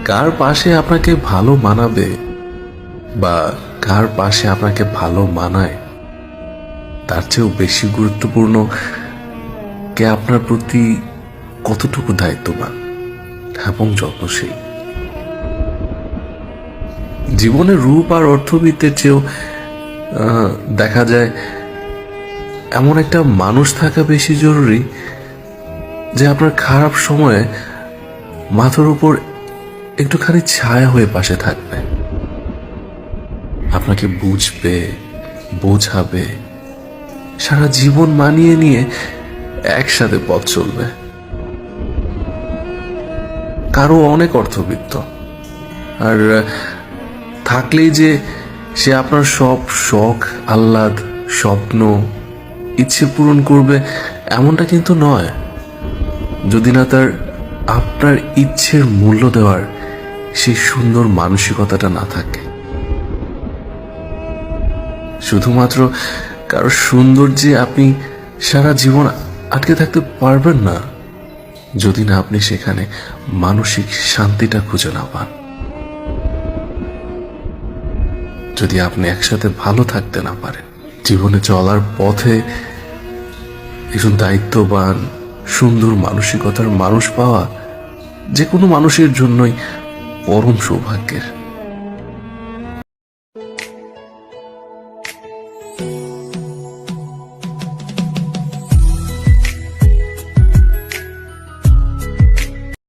কার পাশে আপনাকে ভালো মানাবে বা কার পাশে আপনাকে ভালো মানায় তার চেয়েও বেশি গুরুত্বপূর্ণ কে আপনার প্রতি কতটুকু দায়িত্ববান এবং যত্নশীল। জীবনের রূপ আর অর্থবিত্তের চেয়েও দেখা যায় এমন একটা মানুষ থাকা বেশি জরুরি যে আপনার খারাপ সময়ে মাথার উপর একটুখানি ছায়া হয়ে পাশে থাকবে, আপনাকে বুঝবে, বোঝাবে, সারা জীবন মানিয়ে নিয়ে একসাথে পথ চলবে। কারো অনেক অর্থবিত্ত, আর থাকলেই যে সে আপনার সব শখ, আহ্লাদ, স্বপ্ন, ইচ্ছে পূরণ করবে এমনটা কিন্তু নয়, যদি না তার আপনার ইচ্ছের মূল্য দেওয়ার সেই সুন্দর মানসিকতাটা না থাকে। শুধুমাত্র কারো সৌন্দর্যে আপনি সারা জীবন আটকে থাকতে পারবেন না যদি না আপনি সেখানে মানসিক শান্তিটা খুঁজে না পান, যদি আপনি একসাথে ভালো থাকতে না পারেন। জীবনে চলার পথে একজন দায়িত্ববান, সুন্দর মানসিকতার মানুষ পাওয়া যে কোনো মানুষের জন্যই পরম সৌভাগ্যের।